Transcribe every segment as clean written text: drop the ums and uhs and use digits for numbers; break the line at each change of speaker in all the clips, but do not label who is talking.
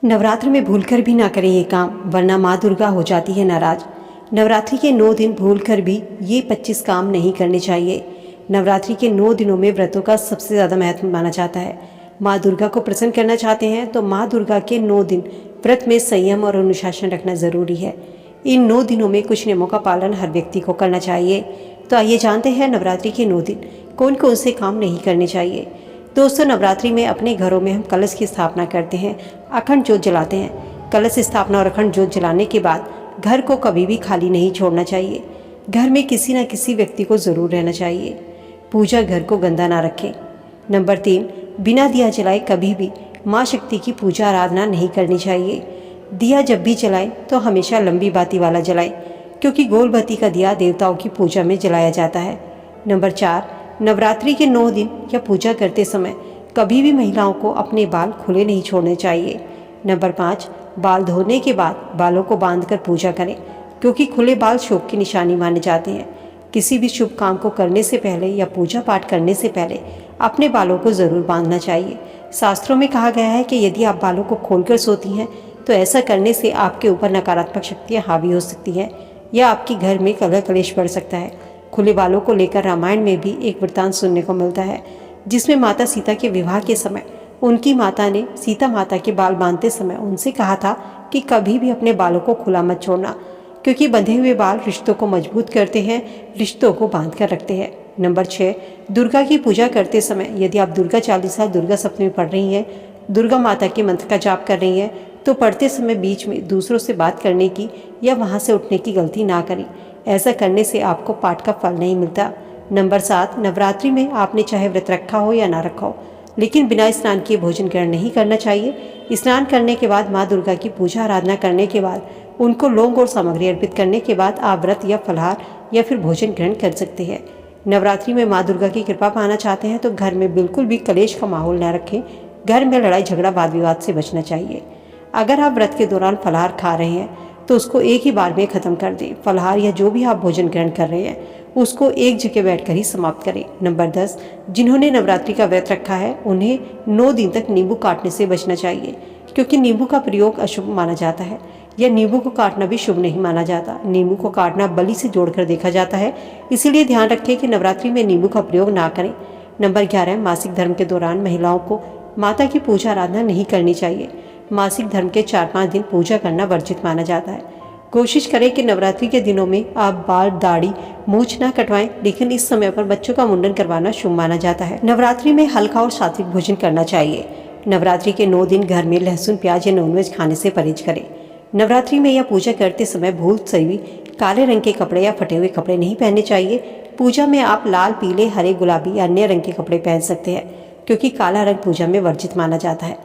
नवरात्र में भूलकर भी ना करें ये काम, वरना माँ दुर्गा हो जाती है नाराज। नवरात्रि के 9 दिन भूलकर भी ये 25 काम नहीं करने चाहिए। नवरात्रि के 9 दिनों में व्रतों का सबसे ज़्यादा महत्व माना जाता है। माँ दुर्गा को प्रसन्न करना चाहते हैं तो माँ दुर्गा के 9 दिन व्रत में संयम और अनुशासन रखना ज़रूरी है। इन 9 दिनों में कुछ नियमों का पालन हर व्यक्ति को करना चाहिए। तो आइए जानते हैं नवरात्रि के 9 दिन कौन कौन से काम नहीं करने चाहिए। दोस्तों, नवरात्रि में अपने घरों में हम कलश की स्थापना करते हैं, अखंड ज्योत जलाते हैं। कलश स्थापना और अखंड ज्योत जलाने के बाद घर को कभी भी खाली नहीं छोड़ना चाहिए। घर में किसी न किसी व्यक्ति को ज़रूर रहना चाहिए। पूजा घर को गंदा ना रखें। नंबर 3, बिना दिया जलाए कभी भी माँ शक्ति की पूजा आराधना नहीं करनी चाहिए। दिया जब भी जलाएं तो हमेशा लंबी बाती वाला जलाएं, क्योंकि गोल बत्ती का दिया देवताओं की पूजा में जलाया जाता है। नंबर 4, नवरात्रि के 9 दिन या पूजा करते समय कभी भी महिलाओं को अपने बाल खुले नहीं छोड़ने चाहिए। नंबर 5, बाल धोने के बाद बालों को बांधकर पूजा करें, क्योंकि खुले बाल शोक की निशानी माने जाते हैं। किसी भी शुभ काम को करने से पहले या पूजा पाठ करने से पहले अपने बालों को ज़रूर बांधना चाहिए। शास्त्रों में कहा गया है कि यदि आप बालों को खोलकर सोती हैं तो ऐसा करने से आपके ऊपर नकारात्मक शक्तियाँ हावी हो सकती हैं या आपके घर में कलह कलेश बढ़ सकता है। खुले बालों को लेकर रामायण में भी एक वृत्तांत सुनने को मिलता है, जिसमें माता सीता के विवाह के समय उनकी माता ने सीता माता के बाल बांधते समय उनसे कहा था कि कभी भी अपने बालों को खुला मत छोड़ना, क्योंकि बंधे हुए बाल रिश्तों को मजबूत करते हैं, रिश्तों को बांध कर रखते हैं। नंबर 6, दुर्गा की पूजा करते समय यदि आप दुर्गा चालीसा, दुर्गा सप्तमी पढ़ रही हैं, दुर्गा माता के मंत्र का जाप कर रही हैं, तो पढ़ते समय बीच में दूसरों से बात करने की या वहाँ से उठने की गलती ना करें। ऐसा करने से आपको पाठ का फल नहीं मिलता। नंबर 7, नवरात्रि में आपने चाहे व्रत रखा हो या ना रखा हो, लेकिन बिना स्नान किए भोजन ग्रहण नहीं करना चाहिए। स्नान करने के बाद माँ दुर्गा की पूजा आराधना करने के बाद उनको लौंग और सामग्री अर्पित करने के बाद आप व्रत या फलाहार या फिर भोजन ग्रहण कर सकते हैं। नवरात्रि में माँ दुर्गा की कृपा पाना चाहते हैं तो घर में बिल्कुल भी कलेश का माहौल न रखें। घर में लड़ाई झगड़ा वाद विवाद से बचना चाहिए। अगर आप व्रत के दौरान फलाहार खा रहे हैं तो उसको एक ही बार में ख़त्म कर दें। फलाहार या जो भी आप भोजन ग्रहण कर रहे हैं उसको एक जगह बैठकर ही समाप्त करें। नंबर 10, जिन्होंने नवरात्रि का व्रत रखा है उन्हें 9 दिन तक नींबू काटने से बचना चाहिए, क्योंकि नींबू का प्रयोग अशुभ माना जाता है या नींबू को काटना भी शुभ नहीं माना जाता। नींबू को काटना बलि से जोड़कर देखा जाता है, इसीलिए ध्यान रखें कि नवरात्रि में नींबू का प्रयोग ना करें। नंबर 11, मासिक धर्म के दौरान महिलाओं को माता की पूजा आराधना नहीं करनी चाहिए। मासिक धर्म के 4-5 दिन पूजा करना वर्जित माना जाता है। कोशिश करें कि नवरात्रि के दिनों में आप बाल, दाढ़ी, मूछ ना कटवाएं, लेकिन इस समय पर बच्चों का मुंडन करवाना शुभ माना जाता है। नवरात्रि में हल्का और सात्विक भोजन करना चाहिए। नवरात्रि के 9 दिन घर में लहसुन, प्याज या नॉनवेज खाने से परहेज करें। नवरात्रि में या पूजा करते समय भूल से भी काले रंग के कपड़े या फटे हुए कपड़े नहीं पहनने चाहिए। पूजा में आप लाल, पीले, हरे, गुलाबी या अन्य रंग के कपड़े पहन सकते हैं, क्योंकि काला रंग पूजा में वर्जित माना जाता है।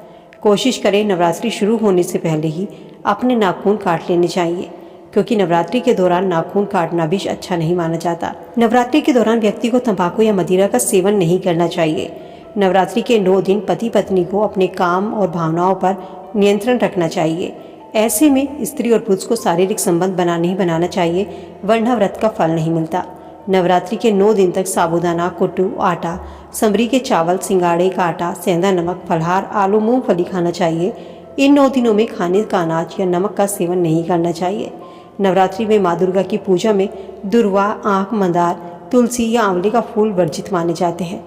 कोशिश करें नवरात्रि शुरू होने से पहले ही अपने नाखून काट लेने चाहिए, क्योंकि नवरात्रि के दौरान नाखून काटना भी अच्छा नहीं माना जाता। नवरात्रि के दौरान व्यक्ति को तंबाकू या मदिरा का सेवन नहीं करना चाहिए। नवरात्रि के 9 दिन पति पत्नी को अपने काम और भावनाओं पर नियंत्रण रखना चाहिए। ऐसे में स्त्री और पुरुष को शारीरिक संबंध नहीं बनाना चाहिए, वरना व्रत का फल नहीं मिलता। नवरात्रि के 9 दिन तक साबूदाना, कुट्टू, आटा, समरी के चावल, सिंगाड़े का आटा, सेंधा नमक, फलाहार, आलू, मूंगफली खाना चाहिए। इन 9 दिनों में खाने का अनाज या नमक का सेवन नहीं करना चाहिए। नवरात्रि में माँ दुर्गा की पूजा में दुर्वा, आँख, मंदार, तुलसी या आंवले का फूल वर्जित माने जाते हैं।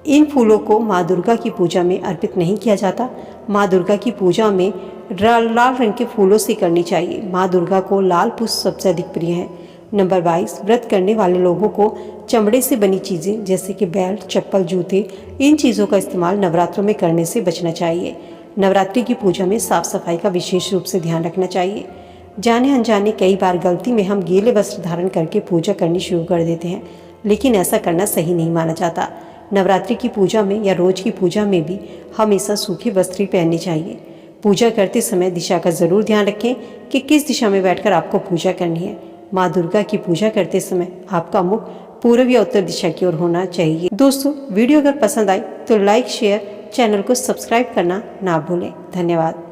इन फूलों को माँ दुर्गा की पूजा में अर्पित नहीं किया जाता। माँ दुर्गा की पूजा में लाल रंग के फूलों से करनी चाहिए। माँ दुर्गा को लाल पुष्प सबसे अधिक प्रिय है। नंबर 22, व्रत करने वाले लोगों को चमड़े से बनी चीज़ें जैसे कि बेल्ट, चप्पल, जूते, इन चीज़ों का इस्तेमाल नवरात्रों में करने से बचना चाहिए। नवरात्रि की पूजा में साफ सफाई का विशेष रूप से ध्यान रखना चाहिए। जाने अनजाने कई बार गलती में हम गीले वस्त्र धारण करके पूजा करनी शुरू कर देते हैं, लेकिन ऐसा करना सही नहीं माना जाता। नवरात्रि की पूजा में या रोज की पूजा में भी हमेशा सूखे वस्त्र ही पहनने चाहिए। पूजा करते समय दिशा का ज़रूर ध्यान रखें कि किस दिशा में बैठकर आपको पूजा करनी है। माँ दुर्गा की पूजा करते समय आपका मुख पूर्व या उत्तर दिशा की ओर होना चाहिए। दोस्तों, वीडियो अगर पसंद आए तो लाइक, शेयर, चैनल को सब्सक्राइब करना ना भूलें। धन्यवाद।